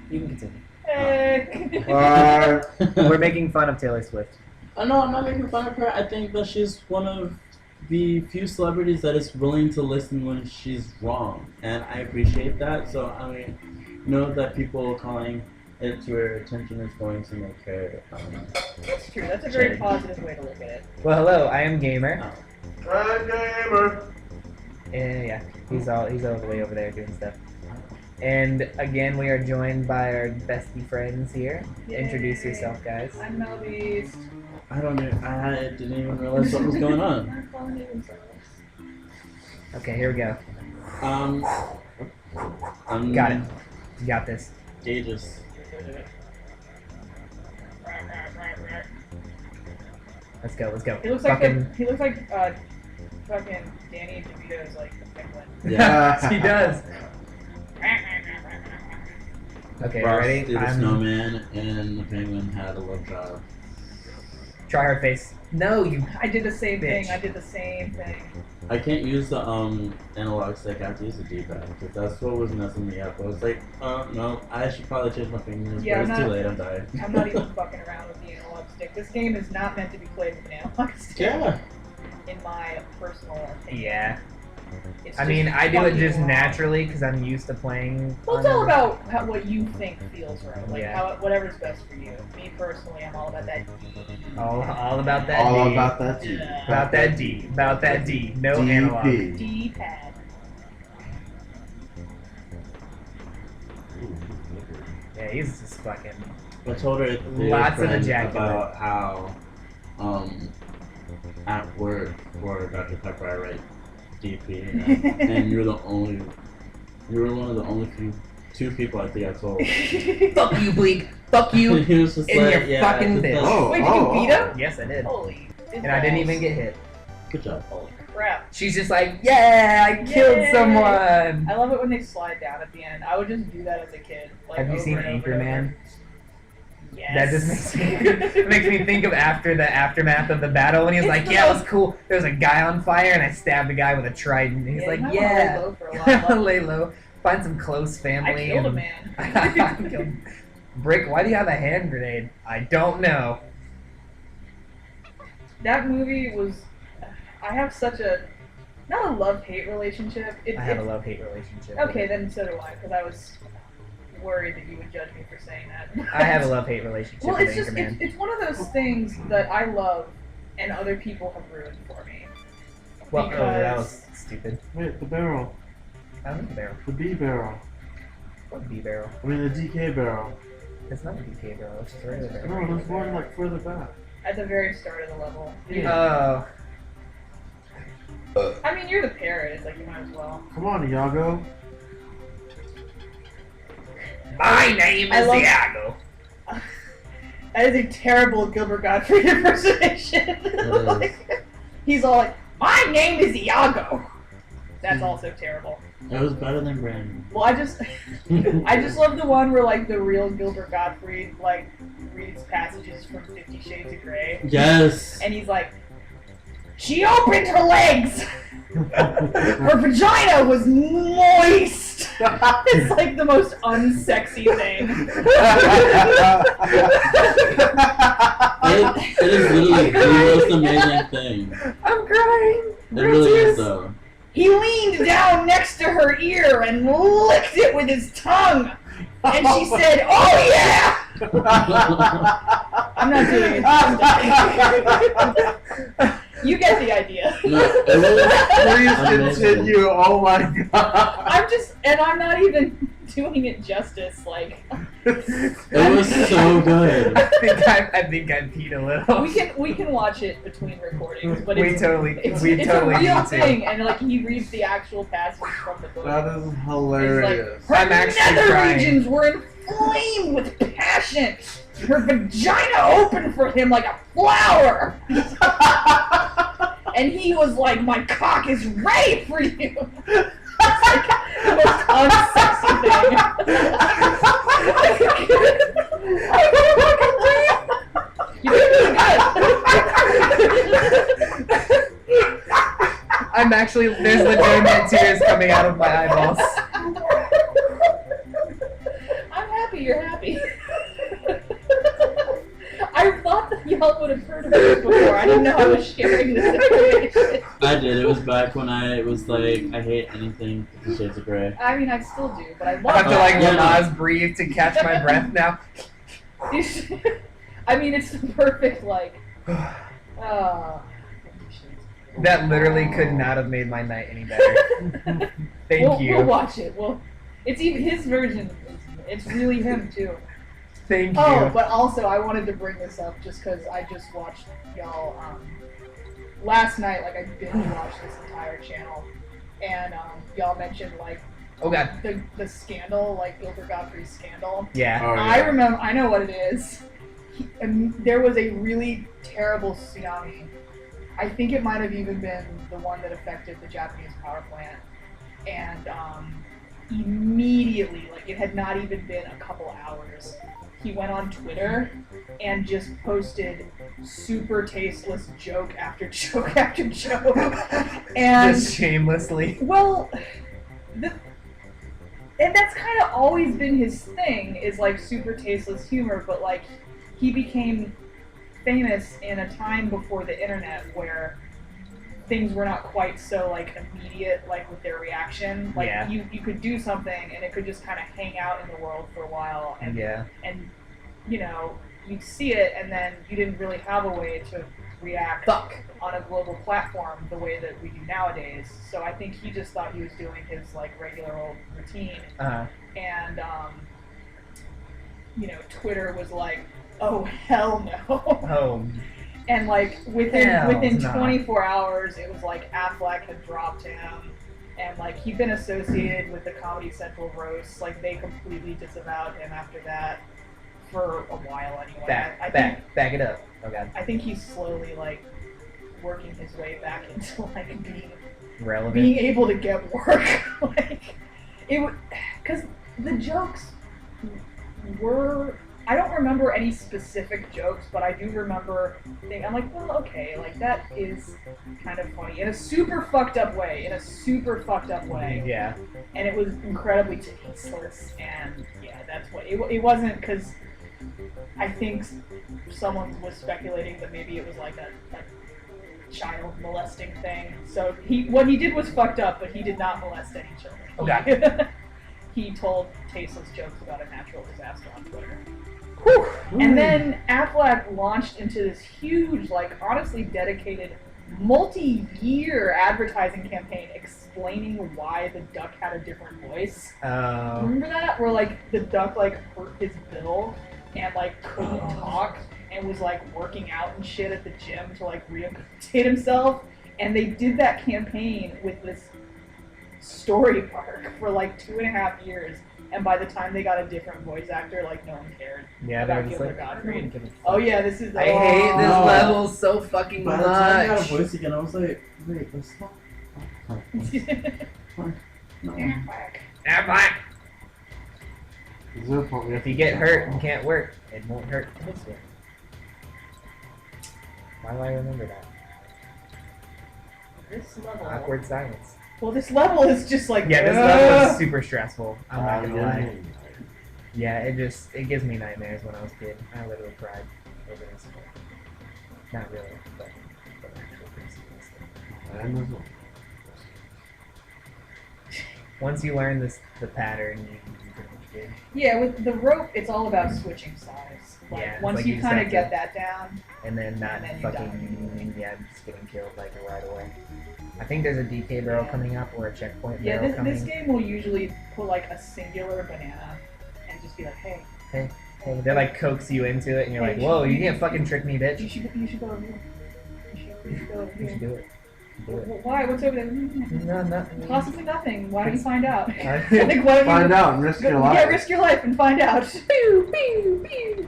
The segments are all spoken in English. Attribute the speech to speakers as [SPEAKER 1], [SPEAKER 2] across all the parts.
[SPEAKER 1] You can continue.
[SPEAKER 2] Hey.
[SPEAKER 1] We're making fun of Taylor Swift.
[SPEAKER 3] No, I'm not making fun of her. I think that she's one of the few celebrities that is willing to listen when she's wrong, and I appreciate that. So I mean, know that people calling it to her attention is going to make her.
[SPEAKER 2] That's true. That's a very positive way to look at it.
[SPEAKER 1] Well, hello. I am Gamer.
[SPEAKER 4] I'm Gamer.
[SPEAKER 1] Yeah, he's all the way over there doing stuff. And again, we are joined by our bestie friends here.
[SPEAKER 2] Yay.
[SPEAKER 1] Introduce yourself, guys.
[SPEAKER 2] I'm Melbeast.
[SPEAKER 3] I don't know. I didn't even realize what was going on.
[SPEAKER 2] They're calling it themselves.
[SPEAKER 1] Okay, here we go. Got it. You got this.
[SPEAKER 3] Aegis.
[SPEAKER 1] Let's go. Let's go.
[SPEAKER 2] He looks like
[SPEAKER 1] Fucking.
[SPEAKER 2] he looks like fucking Danny DeVito's like the penguin.
[SPEAKER 1] Yes, he does. Okay, ready?
[SPEAKER 3] The snowman and the penguin had a love job.
[SPEAKER 1] Try hard face. No, you.
[SPEAKER 2] I did the same
[SPEAKER 1] Bitch.
[SPEAKER 2] thing. I did the same thing.
[SPEAKER 3] I can't use the analog stick. I have to use the D-pad because that's what was messing me up. I was like, no, I should probably change my fingers.
[SPEAKER 2] Yeah,
[SPEAKER 3] but it's too late. I'm dying.
[SPEAKER 2] I'm not even fucking around with the analog stick. This game is not meant to be played with an analog stick.
[SPEAKER 3] Yeah.
[SPEAKER 2] In my personal opinion.
[SPEAKER 1] Yeah.
[SPEAKER 2] It's
[SPEAKER 1] I mean,
[SPEAKER 2] just
[SPEAKER 1] I do it
[SPEAKER 2] fucking
[SPEAKER 1] just
[SPEAKER 2] wrong.
[SPEAKER 1] naturally because I'm used to playing.
[SPEAKER 2] Well, it's
[SPEAKER 1] on
[SPEAKER 2] all
[SPEAKER 1] it.
[SPEAKER 2] about what you think feels right. Like
[SPEAKER 1] Yeah.
[SPEAKER 2] whatever's best for you. Me personally, I'm all about that.
[SPEAKER 1] All about that.
[SPEAKER 4] All
[SPEAKER 1] D.
[SPEAKER 4] about that D.
[SPEAKER 1] About that D. About that D. No
[SPEAKER 4] DP.
[SPEAKER 1] analog.
[SPEAKER 2] D-pad.
[SPEAKER 1] Yeah, he's just fucking.
[SPEAKER 3] I told her
[SPEAKER 1] Lots of ejaculate.
[SPEAKER 3] about how at work for Dr. Pepper I write DP and you were one of the only two people I think I told.
[SPEAKER 1] Fuck you, Bleak. Fuck you.
[SPEAKER 3] He was just
[SPEAKER 1] In
[SPEAKER 3] like,
[SPEAKER 1] your
[SPEAKER 3] yeah,
[SPEAKER 1] fucking
[SPEAKER 3] just
[SPEAKER 1] bitch.
[SPEAKER 3] like,
[SPEAKER 4] Oh,
[SPEAKER 2] Wait, did you beat him?
[SPEAKER 1] Yes, I did.
[SPEAKER 2] Holy.
[SPEAKER 1] And I didn't even get hit.
[SPEAKER 3] good job.
[SPEAKER 2] Holy crap.
[SPEAKER 1] She's just like, yeah, I killed
[SPEAKER 2] Yay.
[SPEAKER 1] someone.
[SPEAKER 2] I love it when they slide down at the end. I would just do that as a kid. Like,
[SPEAKER 1] Have you
[SPEAKER 2] over
[SPEAKER 1] seen
[SPEAKER 2] and over and
[SPEAKER 1] Anchorman?
[SPEAKER 2] over. Yes.
[SPEAKER 1] That just makes me think of after the aftermath of the battle when he was
[SPEAKER 2] It's
[SPEAKER 1] like,
[SPEAKER 2] the
[SPEAKER 1] yeah, it
[SPEAKER 2] most-
[SPEAKER 1] was cool. There was a guy on fire and I stabbed the guy with a trident. And he's like,
[SPEAKER 2] you might wanna
[SPEAKER 1] yeah.
[SPEAKER 2] lay low for a while.
[SPEAKER 1] Lay low. Find some close
[SPEAKER 2] I
[SPEAKER 1] family.
[SPEAKER 2] killed a
[SPEAKER 1] and-
[SPEAKER 2] man.
[SPEAKER 1] I killed- Brick, why do you have a hand grenade? I don't know.
[SPEAKER 2] That movie was. I have such a. Not a love-hate relationship.
[SPEAKER 1] I have a love-hate relationship.
[SPEAKER 2] Okay, then so do I, because I was worried that you would judge me for saying that.
[SPEAKER 1] I have a love-hate relationship
[SPEAKER 2] Well,
[SPEAKER 1] with
[SPEAKER 2] it's just
[SPEAKER 1] Anchorman.
[SPEAKER 2] it's one of those things that I love and other people have ruined for me.
[SPEAKER 1] Well, oh, that
[SPEAKER 2] because-
[SPEAKER 1] was stupid.
[SPEAKER 4] Wait, the barrel.
[SPEAKER 1] I don't know the barrel.
[SPEAKER 4] The B barrel.
[SPEAKER 1] What B barrel?
[SPEAKER 4] I mean, the DK barrel.
[SPEAKER 1] It's not a DK barrel. It's just a regular barrel.
[SPEAKER 4] No, there's one like further back.
[SPEAKER 2] At the very start of the level.
[SPEAKER 1] Oh.
[SPEAKER 2] I mean, you're the parrot. It's like you might as well.
[SPEAKER 4] Come on, Iago.
[SPEAKER 1] My name
[SPEAKER 2] I
[SPEAKER 1] is
[SPEAKER 2] love-
[SPEAKER 1] Iago.
[SPEAKER 2] That is a terrible Gilbert Gottfried impersonation. Like, he's all like, "My name is Iago." That's also terrible.
[SPEAKER 3] It was better than Brandon.
[SPEAKER 2] Well, I just love the one where like the real Gilbert Gottfried like reads passages from 50 Shades of Grey,
[SPEAKER 3] Yes.
[SPEAKER 2] and he's like, "She opened her legs. Her vagina was moist." It's like the most unsexy thing.
[SPEAKER 3] It is literally the most amazing thing.
[SPEAKER 1] I'm crying.
[SPEAKER 3] It really is though.
[SPEAKER 2] He leaned down next to her ear and licked it with his tongue. And she said, "Oh yeah!" I'm not doing it. You get the idea.
[SPEAKER 3] No, it was
[SPEAKER 4] Please
[SPEAKER 3] amazing.
[SPEAKER 4] continue. Oh my god.
[SPEAKER 2] I'm not even doing it justice. Like,
[SPEAKER 3] It was so good.
[SPEAKER 1] I think I peed a little.
[SPEAKER 2] we can watch it between recordings, but
[SPEAKER 1] We
[SPEAKER 2] it's
[SPEAKER 1] totally
[SPEAKER 2] it's
[SPEAKER 1] need
[SPEAKER 2] a real
[SPEAKER 1] to.
[SPEAKER 2] thing, and like he reads the actual passage from the book.
[SPEAKER 4] That is
[SPEAKER 2] It's
[SPEAKER 4] hilarious.
[SPEAKER 2] like,
[SPEAKER 1] I'm
[SPEAKER 2] her
[SPEAKER 1] actually
[SPEAKER 2] nether
[SPEAKER 1] crying.
[SPEAKER 2] regions were inflamed with passion. Her vagina opened for him like a flower. And he was like, "My cock is ready for you." It's like the most unsexy thing. You did really good.
[SPEAKER 1] I'm actually, there's legitimate tears coming out of my eyeballs.
[SPEAKER 2] I'm happy happy you're happy. I thought that y'all would have heard of this before. I didn't know I was sharing this information.
[SPEAKER 3] I did. It was back when I was like, I hate anything 50 Shades of Grey.
[SPEAKER 2] I mean, I still do, but I love
[SPEAKER 1] I have to like
[SPEAKER 3] Yeah.
[SPEAKER 1] Lamaze breathe to catch my breath now.
[SPEAKER 2] I mean, it's the perfect, like,
[SPEAKER 1] That literally could not have made my night any better. Thank you.
[SPEAKER 2] We'll watch it. It's even his version. It's really him, too.
[SPEAKER 1] Thank you.
[SPEAKER 2] Oh, but also, I wanted to bring this up just because I just watched y'all, last night, like, I binge watched this entire channel, and, y'all mentioned, like,
[SPEAKER 1] Oh god.
[SPEAKER 2] the scandal, like, Gilbert Gottfried's scandal.
[SPEAKER 1] Yeah.
[SPEAKER 4] Oh, yeah.
[SPEAKER 2] I remember, I know what it is. There was a really terrible tsunami. I think it might have even been the one that affected the Japanese power plant. And immediately, like it had not even been a couple hours, he went on Twitter and just posted super tasteless joke after joke after joke. And
[SPEAKER 1] Just shamelessly.
[SPEAKER 2] well, and that's kind of always been his thing, is like super tasteless humor, but like he became famous in a time before the internet where things were not quite so like immediate, like with their reaction. Like
[SPEAKER 1] Yeah.
[SPEAKER 2] you could do something and it could just kind of hang out in the world for a while, and
[SPEAKER 1] Yeah.
[SPEAKER 2] and you know you'd see it, and then you didn't really have a way to react on a global platform the way that we do nowadays. So I think he just thought he was doing his like regular old routine, and you know, Twitter was like, oh hell no.
[SPEAKER 1] Oh.
[SPEAKER 2] And like within
[SPEAKER 1] Hell no.
[SPEAKER 2] 24 hours, it was like Affleck had dropped him, and like he'd been associated with the Comedy Central roast. Like they completely disavowed him after that for a while anyway. I think
[SPEAKER 1] Back it up. Oh god.
[SPEAKER 2] I think he's slowly like working his way back into like
[SPEAKER 1] Relevant.
[SPEAKER 2] being able to get work. Like it would, because the jokes were. I don't remember any specific jokes, but I do remember thinking, I'm like, well, okay, like that is kind of funny in a super fucked up way,
[SPEAKER 1] Yeah.
[SPEAKER 2] and it was incredibly tasteless, and yeah, that's what it wasn't, because I think someone was speculating that maybe it was like a child molesting thing. So what he did was fucked up, but he did not molest any children.
[SPEAKER 1] Okay.
[SPEAKER 2] He told tasteless jokes about a natural disaster on Twitter. And then Affleck launched into this huge, like honestly dedicated, multi-year advertising campaign explaining why the duck had a different voice. Remember that? Where like the duck like hurt his bill and like couldn't talk and was like working out and shit at the gym to like rehabilitate himself. And they did that campaign with this story arc for like 2.5 years. And by the time they got a different voice actor, like no one cared
[SPEAKER 1] Yeah,
[SPEAKER 2] about
[SPEAKER 1] they're just
[SPEAKER 2] Gilbert
[SPEAKER 1] like,
[SPEAKER 2] Gottfried. Oh yeah, this is.
[SPEAKER 1] I hate this
[SPEAKER 3] no.
[SPEAKER 1] level so fucking
[SPEAKER 3] By the time I got a
[SPEAKER 1] much.
[SPEAKER 3] voice again, I was like, wait, that's not. No.
[SPEAKER 1] Affleck.
[SPEAKER 4] Is there a point we have
[SPEAKER 1] If you
[SPEAKER 4] to
[SPEAKER 1] get
[SPEAKER 4] do
[SPEAKER 1] hurt
[SPEAKER 4] that?
[SPEAKER 1] and can't work, it won't hurt this way. Why do I remember that?
[SPEAKER 2] This level.
[SPEAKER 1] Awkward silence.
[SPEAKER 2] Well, this level is just like.
[SPEAKER 1] Yeah, this level is super stressful. I'm not gonna lie.
[SPEAKER 4] yeah.
[SPEAKER 1] Yeah, it gives me nightmares when I was a kid. I literally cried over this. Not really, but actually pretty seriously.
[SPEAKER 4] And there's one.
[SPEAKER 1] Once you learn the pattern, you pretty much good.
[SPEAKER 2] Yeah, with the rope, it's all about switching sides. Like,
[SPEAKER 1] Yeah, it's
[SPEAKER 2] once
[SPEAKER 1] like
[SPEAKER 2] you
[SPEAKER 1] you just
[SPEAKER 2] kind
[SPEAKER 1] have
[SPEAKER 2] of
[SPEAKER 1] to-
[SPEAKER 2] get that down.
[SPEAKER 1] And then not
[SPEAKER 2] And then you
[SPEAKER 1] fucking, just getting killed like right away. I think there's a DK barrel coming up or a checkpoint
[SPEAKER 2] Yeah,
[SPEAKER 1] barrel
[SPEAKER 2] this
[SPEAKER 1] coming.
[SPEAKER 2] game will usually put like a singular banana and just be like, hey,
[SPEAKER 1] Hey, they like coax you into it, and you're
[SPEAKER 2] Hey,
[SPEAKER 1] like,
[SPEAKER 2] you
[SPEAKER 1] "Whoa,
[SPEAKER 2] should-
[SPEAKER 1] you can't fucking trick me, bitch."
[SPEAKER 2] you should go over here. You should go over
[SPEAKER 1] You should
[SPEAKER 2] here.
[SPEAKER 1] do it. Do it.
[SPEAKER 2] Why? What's over there?
[SPEAKER 1] No, nothing.
[SPEAKER 2] Possibly nothing. Why don't you find out?
[SPEAKER 1] I-
[SPEAKER 2] Like, why don't
[SPEAKER 4] Find
[SPEAKER 2] you
[SPEAKER 4] out and risk your
[SPEAKER 2] Yeah,
[SPEAKER 4] life.
[SPEAKER 2] risk your life and find out. Pew, pew, pew.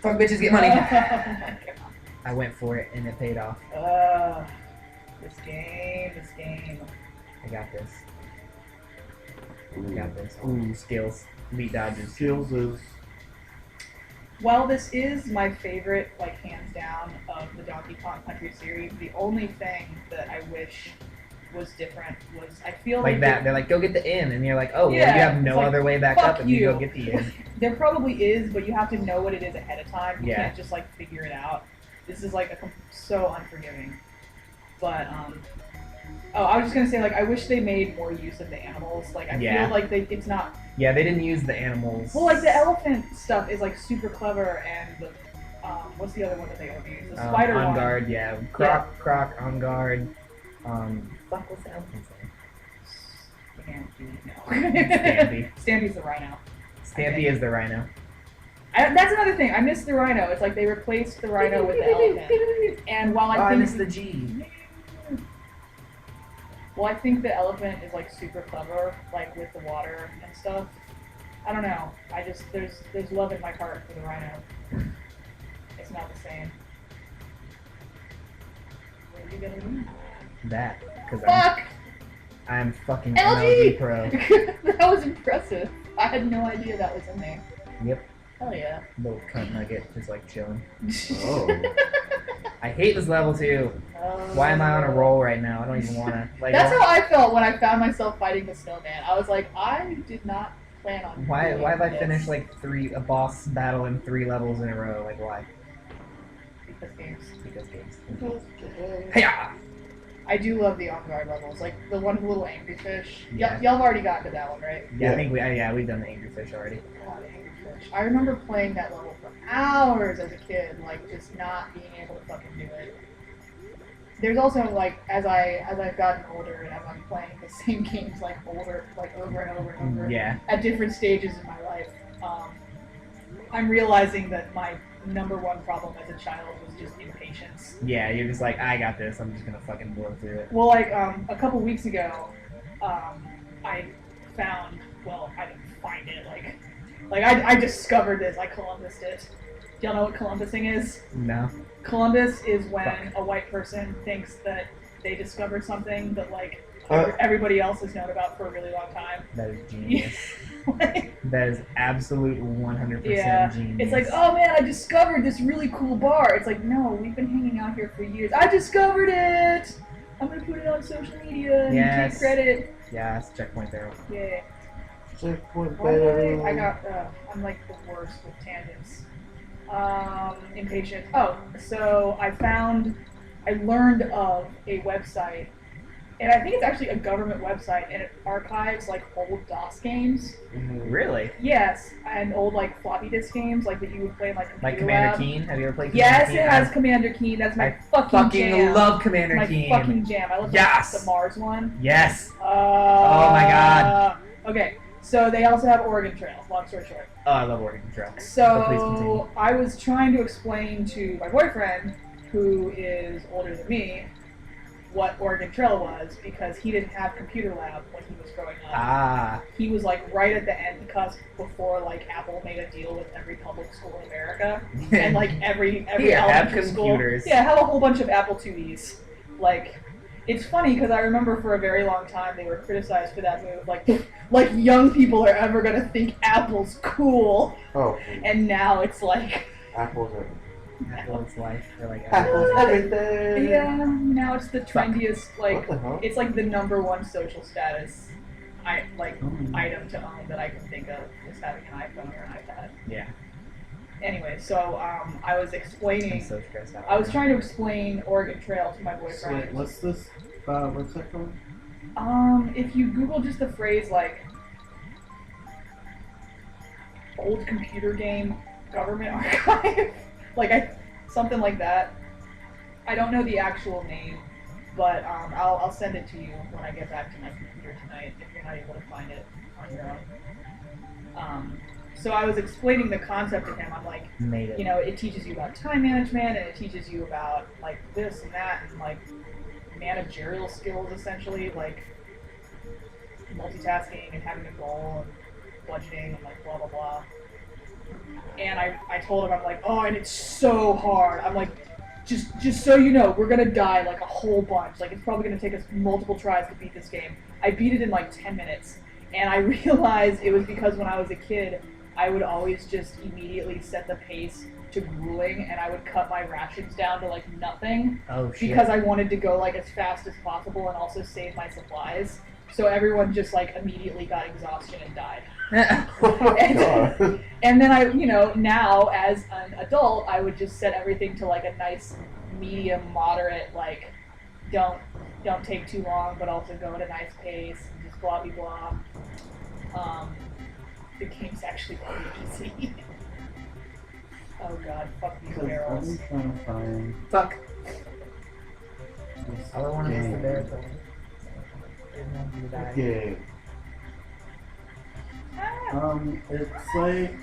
[SPEAKER 1] Fuck bitches, get money.
[SPEAKER 2] Oh my God.
[SPEAKER 1] I went for it, and it paid off.
[SPEAKER 2] This game.
[SPEAKER 1] I got this. I got this.
[SPEAKER 4] Mm.
[SPEAKER 1] Skills, beat dodges.
[SPEAKER 4] Skills is
[SPEAKER 2] Well, this is my favorite, like, hands down, of the Donkey Kong Country series. The only thing that I wish was different. Was I feel
[SPEAKER 1] Like
[SPEAKER 2] like
[SPEAKER 1] that. They're like, go get the inn, and you're like, oh, well,
[SPEAKER 2] Yeah,
[SPEAKER 1] you have
[SPEAKER 2] it's
[SPEAKER 1] no
[SPEAKER 2] like,
[SPEAKER 1] other way back
[SPEAKER 2] fuck
[SPEAKER 1] up if you go
[SPEAKER 2] you.
[SPEAKER 1] get the inn.
[SPEAKER 2] There probably is, but you have to know what it is ahead of time. You
[SPEAKER 1] Yeah.
[SPEAKER 2] can't just like figure it out. This is like so unforgiving. But oh, I was just gonna say like I wish they made more use of the animals. Like I
[SPEAKER 1] Yeah.
[SPEAKER 2] feel like it's not.
[SPEAKER 1] Yeah, they didn't use the animals.
[SPEAKER 2] Well, like the elephant stuff is like super clever, and the what's the other one that they overuse? The spider
[SPEAKER 1] on
[SPEAKER 2] one.
[SPEAKER 1] guard, yeah. Croc, on guard. Fuck, what's the elephant's name?
[SPEAKER 2] Stampy, no.
[SPEAKER 1] Stampy.
[SPEAKER 2] Stampy's the rhino.
[SPEAKER 1] Stampy is the rhino.
[SPEAKER 2] That's another thing. I miss the rhino. It's like they replaced the rhino with the elephant. And while
[SPEAKER 1] Oh,
[SPEAKER 2] I
[SPEAKER 1] I
[SPEAKER 2] think
[SPEAKER 1] missed the G.
[SPEAKER 2] well, I think the elephant is like super clever, like with the water and stuff. I don't know. I just there's love in my heart for the rhino. It's not the same. What are you gonna do?
[SPEAKER 1] That, because
[SPEAKER 2] Fuck!
[SPEAKER 1] I'm fucking
[SPEAKER 2] LG!
[SPEAKER 1] MLG pro.
[SPEAKER 2] That was impressive. I had no idea that was in there.
[SPEAKER 1] Yep,
[SPEAKER 2] Hell yeah.
[SPEAKER 1] little cunt nugget, just like chilling.
[SPEAKER 3] Oh.
[SPEAKER 1] I hate this level too. Why am I on a roll right now? I don't even wanna. Like,
[SPEAKER 2] That's how I felt when I found myself fighting the snowman. I was like, I did not plan on.
[SPEAKER 1] Why
[SPEAKER 2] doing
[SPEAKER 1] have I
[SPEAKER 2] this.
[SPEAKER 1] finished like a boss battle in 3 levels in a row? Like why?
[SPEAKER 2] Because games.
[SPEAKER 1] Because games.
[SPEAKER 4] Hey.
[SPEAKER 1] Hiya!
[SPEAKER 2] I do love the on-guard levels, like the one with the little angry fish.
[SPEAKER 1] Yeah.
[SPEAKER 2] Y'all have already gotten to that one, right?
[SPEAKER 1] Yeah, I
[SPEAKER 4] Yeah.
[SPEAKER 1] think we've done the angry fish already.
[SPEAKER 2] God, angry fish. I remember playing that level for hours as a kid, like just not being able to fucking do it. There's also like as I've gotten older and I'm playing the same games like over and over and over
[SPEAKER 1] Yeah.
[SPEAKER 2] at different stages in my life. I'm realizing that my number one problem as a child was just impatience.
[SPEAKER 1] Yeah, you're just like, I got this. I'm just gonna fucking blow through it.
[SPEAKER 2] Well, like a couple weeks ago, I found. Well, I didn't find it. Like I discovered this. I Columbused it. Do y'all know what Columbusing is?
[SPEAKER 1] No.
[SPEAKER 2] Columbus is when
[SPEAKER 1] Fuck.
[SPEAKER 2] a white person thinks that they discovered something that like
[SPEAKER 4] Uh.
[SPEAKER 2] everybody else has known about for a really long time.
[SPEAKER 1] That is genius. That is absolute 100%
[SPEAKER 2] Yeah,
[SPEAKER 1] genius.
[SPEAKER 2] it's like, oh man, I discovered this really cool bar. It's like, no, we've been hanging out here for years. I discovered it. I'm gonna put it on social media and
[SPEAKER 1] Yes.
[SPEAKER 2] take credit.
[SPEAKER 1] Yeah, it's checkpoint there.
[SPEAKER 2] Yeah.
[SPEAKER 4] Checkpoint
[SPEAKER 2] Why did
[SPEAKER 4] better.
[SPEAKER 2] I got. I'm like the worst with tangents. Impatient. Oh, so I learned of a website, and I think it's actually a government website, and it archives like old DOS games.
[SPEAKER 1] Really?
[SPEAKER 2] Yes, and old like floppy disk games, like that you would play in like Computer
[SPEAKER 1] Like Commander
[SPEAKER 2] Lab.
[SPEAKER 1] Keen? Have you ever played
[SPEAKER 2] Yes,
[SPEAKER 1] Commander
[SPEAKER 2] it
[SPEAKER 1] Keen?
[SPEAKER 2] has Commander Keen. That's my
[SPEAKER 1] I
[SPEAKER 2] fucking jam.
[SPEAKER 1] love Commander
[SPEAKER 2] my
[SPEAKER 1] Keen.
[SPEAKER 2] fucking jam. I love
[SPEAKER 1] Yes!
[SPEAKER 2] the Mars one.
[SPEAKER 1] Yes.
[SPEAKER 2] Oh
[SPEAKER 1] my God.
[SPEAKER 2] Okay, so they also have Oregon Trail. Long story short.
[SPEAKER 1] Oh, I love Oregon Trail. But please continue.
[SPEAKER 2] So I was trying to explain to my boyfriend, who is older than me, what Oregon Trail was because he didn't have Computer Lab when he was growing up.
[SPEAKER 1] Ah.
[SPEAKER 2] He was like right at the end cusp before like Apple made a deal with every public school in America and like every
[SPEAKER 1] Here, have
[SPEAKER 2] elementary school.
[SPEAKER 1] computers.
[SPEAKER 2] Yeah, have a whole bunch of Apple IIs. Like, it's funny because I remember for a very long time they were criticized for that move. Like young people are ever gonna think Apple's cool,
[SPEAKER 4] Oh,
[SPEAKER 2] and now it's like.
[SPEAKER 4] apples are.
[SPEAKER 1] Apple's life. They're like,
[SPEAKER 4] Apples everything.
[SPEAKER 2] Yeah, now it's the trendiest, like,
[SPEAKER 4] What the hell?
[SPEAKER 2] it's like the #1 social status item to own that I can think of is having an iPhone or an iPad.
[SPEAKER 1] Yeah.
[SPEAKER 2] Anyway, so I was
[SPEAKER 1] I'm
[SPEAKER 2] explaining,
[SPEAKER 1] so stressed out.
[SPEAKER 2] I was trying to explain Oregon Trail to my
[SPEAKER 4] So wait,
[SPEAKER 2] boyfriend.
[SPEAKER 4] what's this? What's that called?
[SPEAKER 2] If you Google just the phrase like old computer game government archive, something like that. I don't know the actual name, but I'll send it to you when I get back to my computer tonight if you're not able to find it on your own. So I was explaining the concept to him. I'm like,
[SPEAKER 1] Made it.
[SPEAKER 2] you know, it teaches you about time management and it teaches you about like this and that and like managerial skills essentially, like multitasking and having a goal and budgeting and like blah blah blah. And I told him, I'm like, oh, and it's so hard. I'm like, just so you know, we're gonna die like a whole bunch. Like it's probably gonna take us multiple tries to beat this game. I beat it in like 10 minutes. And I realized it was because when I was a kid, I would always just immediately set the pace to grueling, and I would cut my rations down to like nothing
[SPEAKER 1] Oh shit.
[SPEAKER 2] because I wanted to go like as fast as possible and also save my supplies. So everyone just like immediately got exhaustion and died.
[SPEAKER 4] Oh my god.
[SPEAKER 2] And then I, now as an adult, I would just set everything to like a nice medium, moderate, like don't take too long, but also go at a nice pace and just blah blah blah. The game's actually pretty easy. Oh god, fuck these barrels.
[SPEAKER 3] I'm trying to find
[SPEAKER 1] Fuck.
[SPEAKER 3] this
[SPEAKER 1] All I wanted was the
[SPEAKER 3] game.
[SPEAKER 1] bear thing. Didn't want you to die.
[SPEAKER 4] Yeah.
[SPEAKER 3] It's like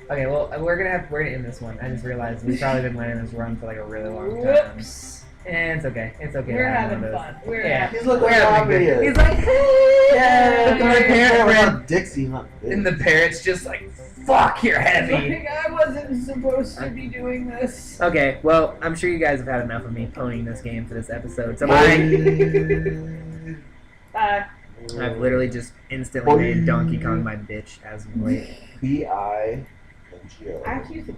[SPEAKER 1] Okay, well, we're gonna end this one. I just realized we've probably been letting this run for like a really long time.
[SPEAKER 2] Whoops.
[SPEAKER 1] And it's okay. It's okay.
[SPEAKER 2] We're
[SPEAKER 1] I have
[SPEAKER 2] having
[SPEAKER 1] one of those.
[SPEAKER 2] fun. We're
[SPEAKER 1] Yeah.
[SPEAKER 2] having
[SPEAKER 4] He's looking
[SPEAKER 1] We're having a good-
[SPEAKER 4] obvious.
[SPEAKER 1] He's like, hey!
[SPEAKER 4] Yeah,
[SPEAKER 1] And the parrot ran-
[SPEAKER 4] Dixie, not this.
[SPEAKER 1] and the parrot's just like, fuck, you're heavy.
[SPEAKER 2] Like, I wasn't supposed to be doing this.
[SPEAKER 1] Okay, well, I'm sure you guys have had enough of me ponying this game for this episode. So I've literally just instantly made Donkey Kong my bitch as of late.
[SPEAKER 4] B-I-N-G-O.
[SPEAKER 2] I actually used to